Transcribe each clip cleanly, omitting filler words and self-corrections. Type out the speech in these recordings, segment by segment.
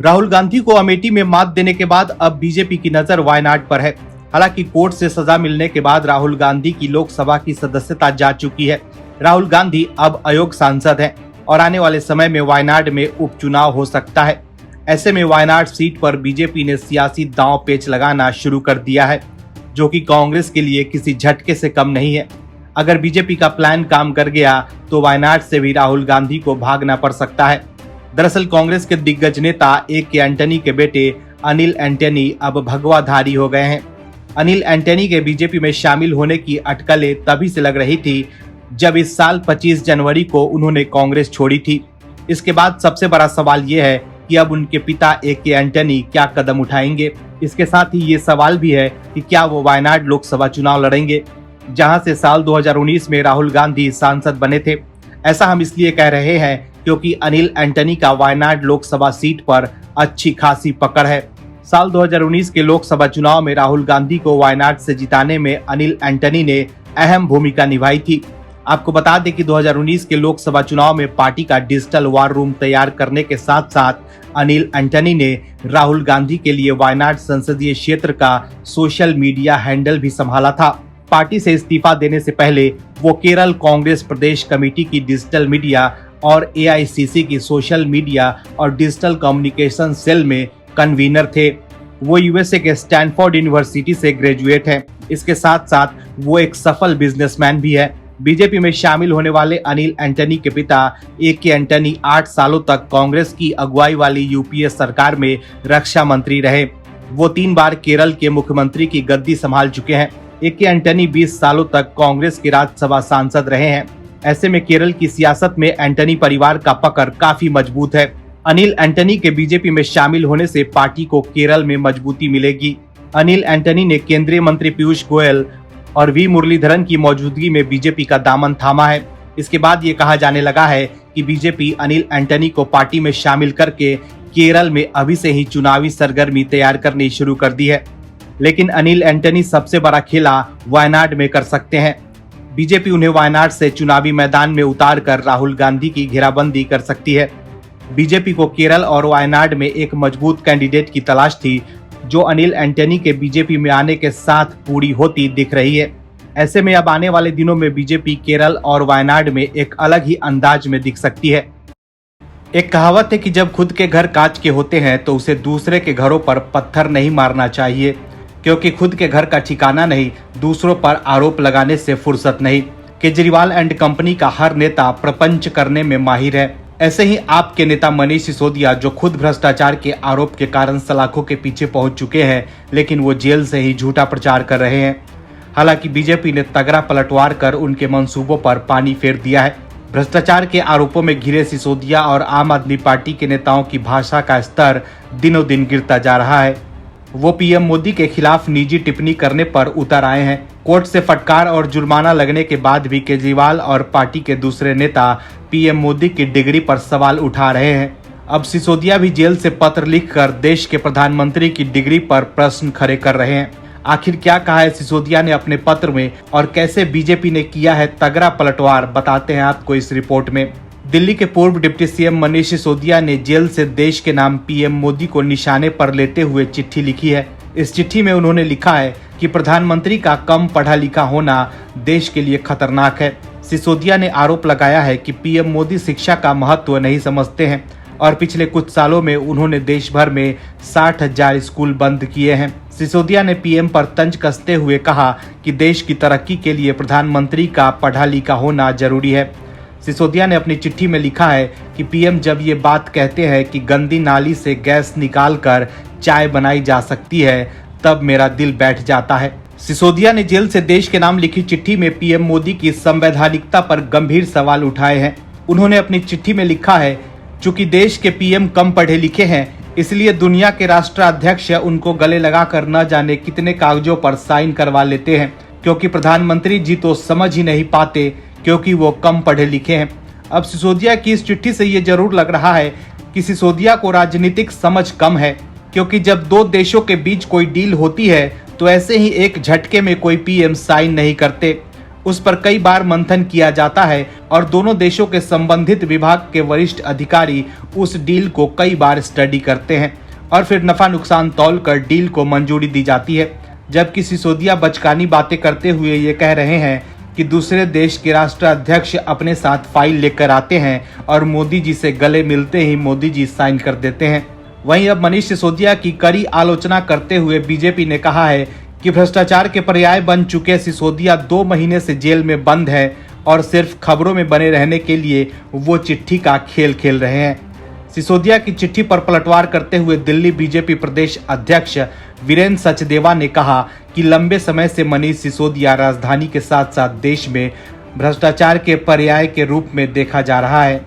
राहुल गांधी को अमेठी में मात देने के बाद अब बीजेपी की नजर वायनाड पर है। हालांकि कोर्ट से सजा मिलने के बाद राहुल गांधी की लोकसभा की सदस्यता जा चुकी है। राहुल गांधी अब अयोग्य सांसद हैं और आने वाले समय में वायनाड में उपचुनाव हो सकता है। ऐसे में वायनाड सीट पर बीजेपी ने सियासी दांव पेच लगाना शुरू कर दिया है, जो कि कांग्रेस के लिए किसी झटके से कम नहीं है। अगर बीजेपी का प्लान काम कर गया तो वायनाड से भी राहुल गांधी को भागना पड़ सकता है। दरअसल कांग्रेस के दिग्गज नेता ए.के. एंटनी के बेटे अनिल एंटनी अब भगवाधारी हो गए हैं। अनिल एंटनी के बीजेपी में शामिल होने की अटकलें तभी से लग रही थी जब इस साल 25 जनवरी को उन्होंने कांग्रेस छोड़ी थी। इसके बाद सबसे बड़ा सवाल ये है कि अब उनके पिता ए.के. एंटनी क्या कदम उठाएंगे। इसके साथ ही ये सवाल भी है कि क्या वो वायनाड लोकसभा चुनाव लड़ेंगे, जहां से साल 2019 में राहुल गांधी सांसद बने थे। ऐसा हम इसलिए कह रहे हैं क्योंकि अनिल एंटनी का वायनाड लोकसभा सीट पर अच्छी खासी पकड़ है। साल 2019 के लोकसभा चुनाव में राहुल गांधी को वायनाड से जिताने में अनिल एंटनी ने अहम भूमिका निभाई थी। आपको बता दें कि 2019 के लोकसभा चुनाव में पार्टी का डिजिटल वार रूम तैयार करने के साथ साथ अनिल एंटनी ने राहुल गांधी के लिए वायनाड संसदीय क्षेत्र का सोशल मीडिया हैंडल भी संभाला था। पार्टी से इस्तीफा देने से पहले वो केरल कांग्रेस प्रदेश कमेटी की डिजिटल मीडिया और एआईसीसी की सोशल मीडिया और डिजिटल कम्युनिकेशन सेल में कन्वीनर थे। वो यूएसए के स्टैनफोर्ड यूनिवर्सिटी से ग्रेजुएट हैं। इसके साथ साथ वो एक सफल बिजनेसमैन भी है। बीजेपी में शामिल होने वाले अनिल एंटनी के पिता ए.के. एंटनी 8 सालों तक कांग्रेस की अगुवाई वाली यूपीए सरकार में रक्षा मंत्री रहे। वो 3 बार केरल के मुख्यमंत्री की गद्दी संभाल चुके हैं। ए.के. एंटनी 20 सालों तक कांग्रेस की राज्यसभा सांसद रहे हैं। ऐसे में केरल की सियासत में एंटनी परिवार का पकड़ काफी मजबूत है। अनिल एंटनी के बीजेपी में शामिल होने से पार्टी को केरल में मजबूती मिलेगी। अनिल एंटनी ने केंद्रीय मंत्री पीयूष गोयल और वी मुरलीधरन की मौजूदगी में बीजेपी का दामन थामा है। इसके बाद ये कहा जाने लगा है कि बीजेपी अनिल एंटनी को पार्टी में शामिल करके केरल में अभी से ही चुनावी सरगर्मी तैयार करनी शुरू कर दी है। लेकिन अनिल एंटनी सबसे बड़ा खेला वायनाड में कर सकते हैं। बीजेपी उन्हें वायनाड से चुनावी मैदान में उतार कर राहुल गांधी की घेराबंदी कर सकती है। बीजेपी को केरल और वायनाड में एक मजबूत कैंडिडेट की तलाश थी, जो अनिल एंटनी के बीजेपी में आने के साथ पूरी होती दिख रही है। ऐसे में अब आने वाले दिनों में बीजेपी केरल और वायनाड में एक अलग ही अंदाज में दिख सकती है। एक कहावत है कि जब खुद के घर कांच के होते हैं तो उसे दूसरे के घरों पर पत्थर नहीं मारना चाहिए, क्योंकि खुद के घर का ठिकाना नहीं, दूसरों पर आरोप लगाने से फुर्सत नहीं। केजरीवाल एंड कंपनी का हर नेता प्रपंच करने में माहिर है। ऐसे ही आपके नेता मनीष सिसोदिया, जो खुद भ्रष्टाचार के आरोप के कारण सलाखों के पीछे पहुंच चुके हैं, लेकिन वो जेल से ही झूठा प्रचार कर रहे हैं। हालांकि बीजेपी ने तगड़ा पलटवार कर उनके मंसूबों पर पानी फेर दिया है। भ्रष्टाचार के आरोपों में घिरे सिसोदिया और आम आदमी पार्टी के नेताओं की भाषा का स्तर दिनों दिन गिरता जा रहा है। वो पीएम मोदी के खिलाफ निजी टिप्पणी करने पर उतर आए हैं। कोर्ट से फटकार और जुर्माना लगने के बाद भी केजरीवाल और पार्टी के दूसरे नेता पीएम मोदी की डिग्री पर सवाल उठा रहे हैं। अब सिसोदिया भी जेल से पत्र लिखकर देश के प्रधानमंत्री की डिग्री पर प्रश्न खड़े कर रहे हैं। आखिर क्या कहा है सिसोदिया ने अपने पत्र में और कैसे बीजेपी ने किया है तगड़ा पलटवार, बताते हैं आपको इस रिपोर्ट में। दिल्ली के पूर्व डिप्टी सीएम मनीष सिसोदिया ने जेल से देश के नाम पीएम मोदी को निशाने पर लेते हुए चिट्ठी लिखी है। इस चिट्ठी में उन्होंने लिखा है कि प्रधानमंत्री का कम पढ़ा लिखा होना देश के लिए खतरनाक है। सिसोदिया ने आरोप लगाया है कि पीएम मोदी शिक्षा का महत्व नहीं समझते हैं और पिछले कुछ सालों में उन्होंने देश भर में 60,000 स्कूल बंद किए हैं। सिसोदिया ने पीएम पर तंज कसते हुए कहा कि देश की तरक्की के लिए प्रधानमंत्री का पढ़ा लिखा होना जरूरी है। सिसोदिया ने अपनी चिट्ठी में लिखा है कि पीएम जब ये बात कहते हैं कि गंदी नाली से गैस निकालकर चाय बनाई जा सकती है, तब मेरा दिल बैठ जाता है। सिसोदिया ने जेल से देश के नाम लिखी चिट्ठी में पीएम मोदी की संवैधानिकता पर गंभीर सवाल उठाए हैं। उन्होंने अपनी चिट्ठी में लिखा है, चूंकि देश के पीएम कम पढ़े लिखे हैं, इसलिए दुनिया के राष्ट्राध्यक्ष उनको गले लगाकर न जाने कितने कागजों पर साइन करवा लेते हैं, क्योंकि प्रधानमंत्री जी तो समझ ही नहीं पाते क्योंकि वो कम पढ़े लिखे हैं। अब सिसोदिया की इस चिट्ठी से ये जरूर लग रहा है कि सिसोदिया को राजनीतिक समझ कम है, क्योंकि जब दो देशों के बीच कोई डील होती है तो ऐसे ही एक झटके में कोई पीएम साइन नहीं करते। उस पर कई बार मंथन किया जाता है और दोनों देशों के संबंधित विभाग के वरिष्ठ अधिकारी उस डील को कई बार स्टडी करते हैं और फिर नफा नुकसान तौलकर डील को मंजूरी दी जाती है। जबकि सिसोदिया बचकानी बातें करते हुए ये कह रहे हैं कि दूसरे देश के राष्ट्राध्यक्ष अपने साथ फाइल लेकर आते हैं और मोदी जी से गले मिलते ही मोदी जी साइन कर देते हैं। वहीं अब मनीष सिसोदिया की कड़ी आलोचना करते हुए बीजेपी ने कहा है कि भ्रष्टाचार के पर्याय बन चुके सिसोदिया 2 महीने से जेल में बंद है और सिर्फ खबरों में बने रहने के लिए वो चिट्ठी का खेल खेल रहे हैं। सिसोदिया की चिट्ठी पर पलटवार करते हुए दिल्ली बीजेपी प्रदेश अध्यक्ष वीरेंद्र सचदेवा ने कहा कि लंबे समय से मनीष सिसोदिया राजधानी के साथ साथ देश में भ्रष्टाचार के पर्याय के रूप में देखा जा रहा है।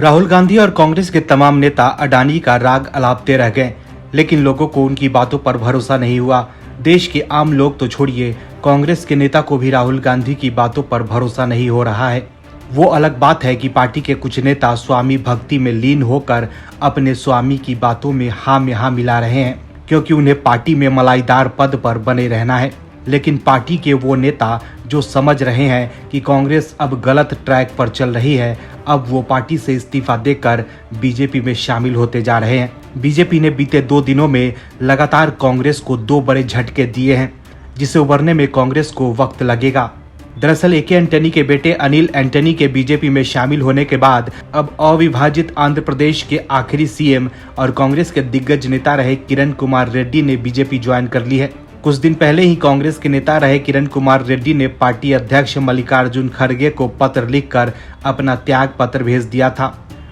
राहुल गांधी और कांग्रेस के तमाम नेता अडानी का राग अलापते रह गए, लेकिन लोगों को उनकी बातों पर भरोसा नहीं हुआ। देश के आम लोग तो छोड़िए, कांग्रेस के नेता को भी राहुल गांधी की बातों पर भरोसा नहीं हो रहा है। वो अलग बात है कि पार्टी के कुछ नेता स्वामी भक्ति में लीन होकर अपने स्वामी की बातों में हाँ में हाँ मिला रहे हैं, क्योंकि उन्हें पार्टी में मलाईदार पद पर बने रहना है। लेकिन पार्टी के वो नेता जो समझ रहे हैं कि कांग्रेस अब गलत ट्रैक पर चल रही है, अब वो पार्टी से इस्तीफा देकर बीजेपी में शामिल होते जा रहे हैं। बीजेपी ने बीते 2 दिनों में लगातार कांग्रेस को 2 बड़े झटके दिए हैं, जिसे उबरने में कांग्रेस को वक्त लगेगा। दरअसल ए.के. एंटनी के बेटे अनिल एंटनी के बीजेपी में शामिल होने के बाद अब अविभाजित आंध्र प्रदेश के आखिरी सीएम और कांग्रेस के दिग्गज नेता रहे किरण कुमार रेड्डी ने बीजेपी ज्वाइन कर ली है। कुछ दिन पहले ही कांग्रेस के नेता रहे किरण कुमार रेड्डी ने पार्टी अध्यक्ष मल्लिकार्जुन खड़गे को पत्र लिखकर अपना त्याग पत्र भेज दिया था।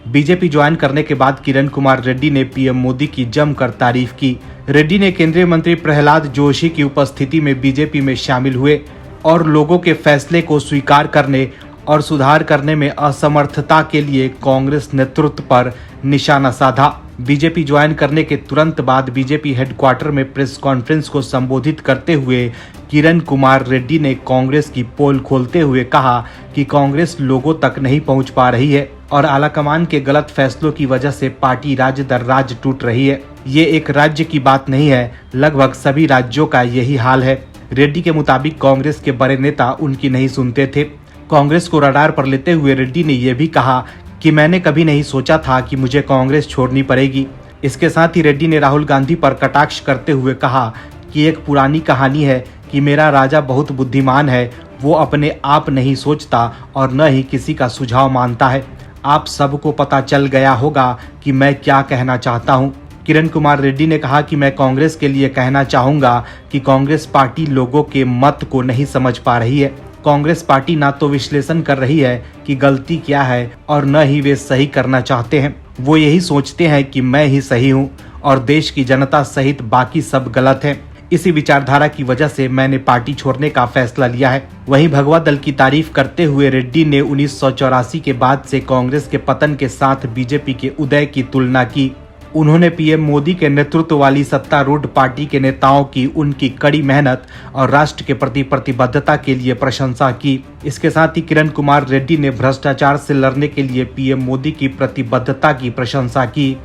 बीजेपी ज्वाइन करने के बाद किरण कुमार रेड्डी ने पीएम मोदी की जमकर तारीफ की। रेड्डी ने केंद्रीय मंत्री प्रहलाद जोशी की उपस्थिति में बीजेपी में शामिल हुए और लोगों के फैसले को स्वीकार करने और सुधार करने में असमर्थता के लिए कांग्रेस नेतृत्व पर निशाना साधा। बीजेपी ज्वाइन करने के तुरंत बाद बीजेपी हेडक्वार्टर में प्रेस कॉन्फ्रेंस को संबोधित करते हुए किरण कुमार रेड्डी ने कांग्रेस की पोल खोलते हुए कहा कि कांग्रेस लोगों तक नहीं पहुंच पा रही है और आलाकमान के गलत फैसलों की वजह से पार्टी राज्य दर राज्य टूट रही है। ये एक राज्य की बात नहीं है, लगभग सभी राज्यों का यही हाल है। रेड्डी के मुताबिक कांग्रेस के बड़े नेता उनकी नहीं सुनते थे। कांग्रेस को रडार पर लेते हुए रेड्डी ने यह भी कहा कि मैंने कभी नहीं सोचा था कि मुझे कांग्रेस छोड़नी पड़ेगी। इसके साथ ही रेड्डी ने राहुल गांधी पर कटाक्ष करते हुए कहा कि एक पुरानी कहानी है कि मेरा राजा बहुत बुद्धिमान है, वो अपने आप नहीं सोचता और न ही किसी का सुझाव मानता है। आप सबको पता चल गया होगा कि मैं क्या कहना चाहता हूँ। किरण कुमार रेड्डी ने कहा कि मैं कांग्रेस के लिए कहना चाहूंगा कि कांग्रेस पार्टी लोगों के मत को नहीं समझ पा रही है। कांग्रेस पार्टी ना तो विश्लेषण कर रही है कि गलती क्या है और न ही वे सही करना चाहते हैं। वो यही सोचते हैं कि मैं ही सही हूँ और देश की जनता सहित बाकी सब गलत है। इसी विचारधारा की वजह से मैंने पार्टी छोड़ने का फैसला लिया है। वहीं भगवा दल की तारीफ करते हुए रेड्डी ने 1984 के बाद से कांग्रेस के पतन के साथ बीजेपी के उदय की तुलना की। उन्होंने पीएम मोदी के नेतृत्व वाली सत्तारूढ़ पार्टी के नेताओं की उनकी कड़ी मेहनत और राष्ट्र के प्रति प्रतिबद्धता के लिए प्रशंसा की। इसके साथ ही किरण कुमार रेड्डी ने भ्रष्टाचार से लड़ने के लिए पीएम मोदी की प्रतिबद्धता की प्रशंसा की।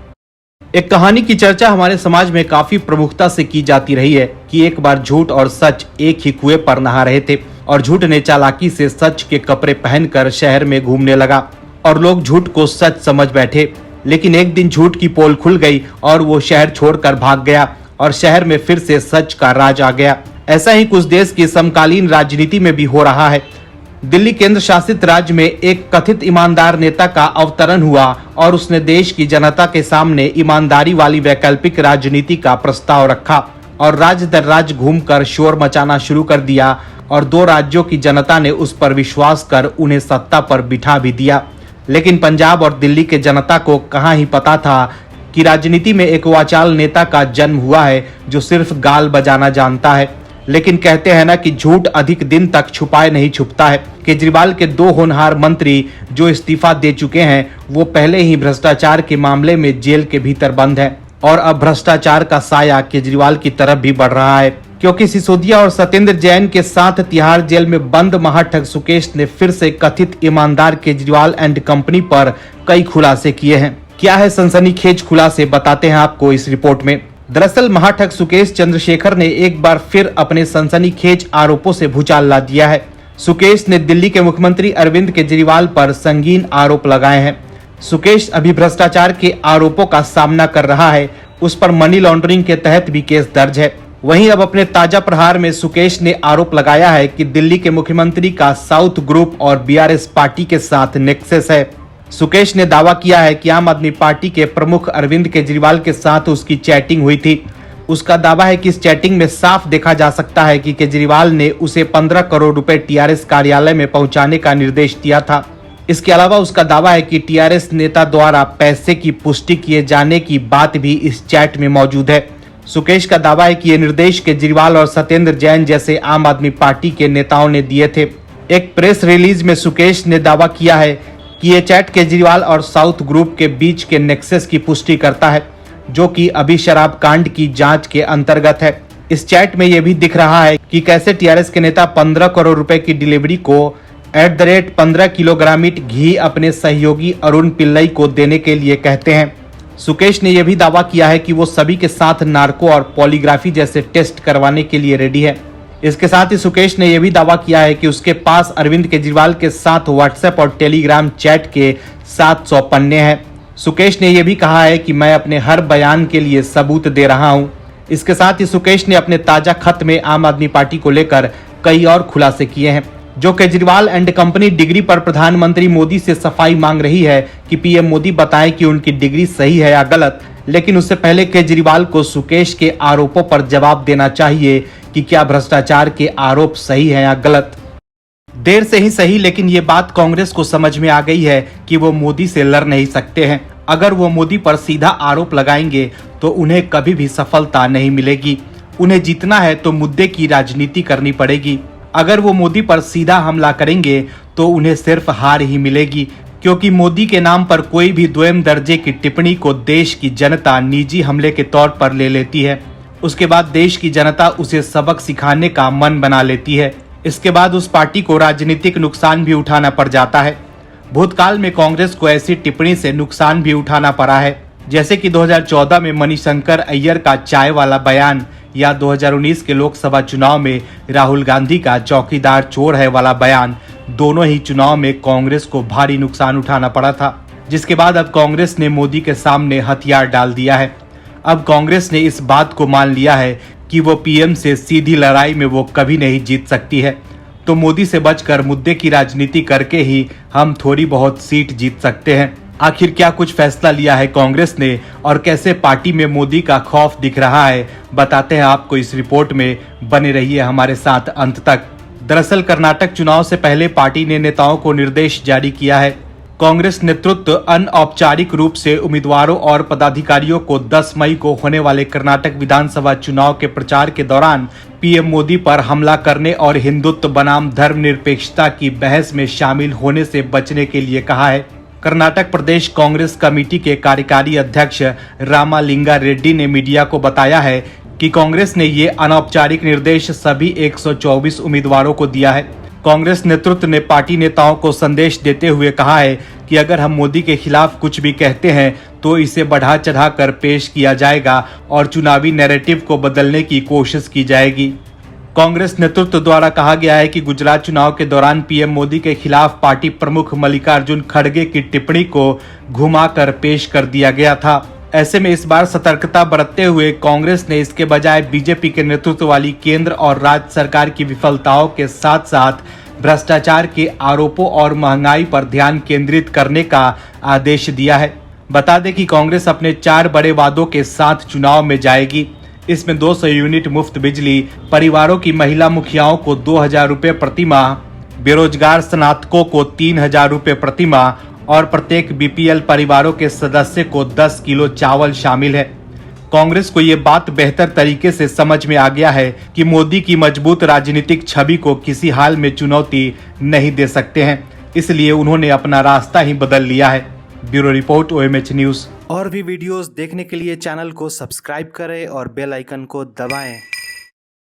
एक कहानी की चर्चा हमारे समाज में काफी प्रमुखता से की जाती रही है कि एक बार झूठ और सच एक ही कुएं पर नहा रहे थे और झूठ ने चालाकी से सच के कपड़े पहनकर शहर में घूमने लगा और लोग झूठ को सच समझ बैठे। लेकिन एक दिन झूठ की पोल खुल गई और वो शहर छोड़कर भाग गया और शहर में फिर से सच का राज आ गया। ऐसा ही कुछ देश की समकालीन राजनीति में भी हो रहा है। दिल्ली केंद्र शासित राज्य में एक कथित ईमानदार नेता का अवतरण हुआ और उसने देश की जनता के सामने ईमानदारी वाली वैकल्पिक राजनीति का प्रस्ताव रखा और राज्य दर राज्य घूमकर शोर मचाना शुरू कर दिया और 2 राज्यों की जनता ने उस पर विश्वास कर उन्हें सत्ता पर बिठा भी दिया। लेकिन पंजाब और दिल्ली के जनता को कहाँ ही पता था कि राजनीति में एक वाचाल नेता का जन्म हुआ है जो सिर्फ गाल बजाना जानता है। लेकिन कहते हैं ना कि झूठ अधिक दिन तक छुपाए नहीं छुपता है। केजरीवाल के 2 होनहार मंत्री जो इस्तीफा दे चुके हैं वो पहले ही भ्रष्टाचार के मामले में जेल के भीतर बंद है और अब भ्रष्टाचार का साया केजरीवाल की तरफ भी बढ़ रहा है, क्योंकि सिसोदिया और सत्येंद्र जैन के साथ तिहाड़ जेल में बंद महाठग सुकेश ने फिर से कथित ईमानदार केजरीवाल एंड कंपनी पर कई खुलासे किए हैं। क्या है सनसनीखेज खुलासे, बताते हैं आपको इस रिपोर्ट में। दरअसल महाठग सुकेश चंद्रशेखर ने एक बार फिर अपने सनसनीखेज आरोपों से भूचाल ला दिया है। सुकेश ने दिल्ली के मुख्यमंत्री अरविंद केजरीवाल पर संगीन आरोप लगाए हैं। सुकेश अभी भ्रष्टाचार के आरोपों का सामना कर रहा है। उस पर मनी लॉन्ड्रिंग के तहत भी केस दर्ज है। वहीं अब अपने ताजा प्रहार में सुकेश ने आरोप लगाया है कि दिल्ली के मुख्यमंत्री का साउथ ग्रुप और बीआरएस पार्टी के साथ नेक्सस है। सुकेश ने दावा किया है कि आम आदमी पार्टी के प्रमुख अरविंद केजरीवाल के साथ उसकी चैटिंग हुई थी। उसका दावा है कि इस चैटिंग में साफ देखा जा सकता है कि केजरीवाल ने उसे 15 करोड़ रुपए टीआरएस कार्यालय में पहुंचाने का निर्देश दिया था। इसके अलावा उसका दावा है कि टीआरएस नेता द्वारा पैसे की पुष्टि किए जाने की बात भी इस चैट में मौजूद है। सुकेश का दावा है कि ये निर्देश केजरीवाल और सत्येंद्र जैन जैसे आम आदमी पार्टी के नेताओं ने दिए थे। एक प्रेस रिलीज में सुकेश ने दावा किया है कि ये चैट केजरीवाल और साउथ ग्रुप के बीच के नेक्सस की पुष्टि करता है, जो कि अभी शराब कांड की जांच के अंतर्गत है। इस चैट में यह भी दिख रहा है कि कैसे टीआरएस के नेता 15 करोड़ रुपए की डिलीवरी को @15 किलोग्रामिट घी अपने सहयोगी अरुण पिल्लई को देने के लिए कहते हैं। सुकेश ने यह भी दावा किया है कि वो सभी के साथ नार्को और पॉलीग्राफी जैसे टेस्ट करवाने के लिए रेडी है। इसके साथ ही सुकेश ने यह भी दावा किया है कि उसके पास अरविंद केजरीवाल के साथ व्हाट्सएप और टेलीग्राम चैट के 700 पन्ने हैं। सुकेश ने यह भी कहा है कि मैं अपने हर बयान के लिए सबूत दे रहा हूं। इसके साथ ही सुकेश ने अपने ताजा खत में आम आदमी पार्टी को लेकर कई और खुलासे किए हैं। जो केजरीवाल एंड कंपनी डिग्री पर प्रधानमंत्री मोदी से सफाई मांग रही है कि पीएम मोदी बताएं कि उनकी डिग्री सही है या गलत, लेकिन उससे पहले केजरीवाल को सुकेश के आरोपों पर जवाब देना चाहिए कि क्या भ्रष्टाचार के आरोप सही है या गलत। देर से ही सही, लेकिन ये बात कांग्रेस को समझ में आ गई है कि वो मोदी से लड़ नहीं सकते हैं। अगर वो मोदी पर सीधा आरोप लगाएंगे तो उन्हें कभी भी सफलता नहीं मिलेगी। उन्हें जीतना है तो मुद्दे की राजनीति करनी पड़ेगी। अगर वो मोदी पर सीधा हमला करेंगे तो उन्हें सिर्फ हार ही मिलेगी, क्योंकि मोदी के नाम पर कोई भी द्वितीय दर्जे की टिप्पणी को देश की जनता निजी हमले के तौर पर ले लेती है। उसके बाद देश की जनता उसे सबक सिखाने का मन बना लेती है। इसके बाद उस पार्टी को राजनीतिक नुकसान भी उठाना पड़ जाता है। भूतकाल में कांग्रेस को ऐसी टिप्पणी से नुकसान भी उठाना पड़ा है, जैसे कि 2014 में मणिशंकर अय्यर का चाय वाला बयान या 2019 के लोकसभा चुनाव में राहुल गांधी का चौकीदार चोर है वाला बयान। दोनों ही चुनाव में कांग्रेस को भारी नुकसान उठाना पड़ा था, जिसके बाद अब कांग्रेस ने मोदी के सामने हथियार डाल दिया है। अब कांग्रेस ने इस बात को मान लिया है कि वो पीएम से सीधी लड़ाई में वो कभी नहीं जीत सकती है, तो मोदी से बचकर मुद्दे की राजनीति करके ही हम थोड़ी बहुत सीट जीत सकते हैं। आखिर क्या कुछ फैसला लिया है कांग्रेस ने और कैसे पार्टी में मोदी का खौफ दिख रहा है, बताते हैं आपको इस रिपोर्ट में। बने रहिए हमारे साथ अंत तक। दरअसल कर्नाटक चुनाव से पहले पार्टी ने नेताओं को निर्देश जारी किया है। कांग्रेस नेतृत्व अनौपचारिक रूप से उम्मीदवारों और पदाधिकारियों को 10 मई को होने वाले कर्नाटक विधानसभा चुनाव के प्रचार के दौरान पीएम मोदी पर हमला करने और हिंदुत्व बनाम धर्मनिरपेक्षता की बहस में शामिल होने से बचने के लिए कहा है। कर्नाटक प्रदेश कांग्रेस कमेटी के कार्यकारी अध्यक्ष रामालिंगा रेड्डी ने मीडिया को बताया है कि कांग्रेस ने ये अनौपचारिक निर्देश सभी 124 उम्मीदवारों को दिया है। कांग्रेस नेतृत्व ने पार्टी नेताओं को संदेश देते हुए कहा है कि अगर हम मोदी के खिलाफ कुछ भी कहते हैं तो इसे बढ़ा चढ़ाकर पेश किया जाएगा और चुनावी नैरेटिव को बदलने की कोशिश की जाएगी। कांग्रेस नेतृत्व द्वारा कहा गया है कि गुजरात चुनाव के दौरान पीएम मोदी के खिलाफ पार्टी प्रमुख मल्लिकार्जुन खड़गे की टिप्पणी को घुमाकर पेश कर दिया गया था। ऐसे में इस बार सतर्कता बरतते हुए कांग्रेस ने इसके बजाय बीजेपी के नेतृत्व वाली केंद्र और राज्य सरकार की विफलताओं के साथ साथ भ्रष्टाचार के आरोपों और महंगाई पर ध्यान केंद्रित करने का आदेश दिया है। बता दें कि कांग्रेस अपने 4 बड़े वादों के साथ चुनाव में जाएगी। इसमें 200 यूनिट मुफ्त बिजली, परिवारों की महिला मुखियाओं को 2000 रुपए प्रति माह, बेरोजगार स्नातकों को 3000 रुपए प्रति माह और प्रत्येक बीपीएल परिवारों के सदस्य को 10 किलो चावल शामिल है। कांग्रेस को ये बात बेहतर तरीके से समझ में आ गया है कि मोदी की मजबूत राजनीतिक छवि को किसी हाल में चुनौती नहीं दे सकते हैं, इसलिए उन्होंने अपना रास्ता ही बदल लिया है। Bureau report OMH news. और भी वीडियोस देखने के लिए चैनल को सब्सक्राइब करें और बेल आइकन को दबाएं।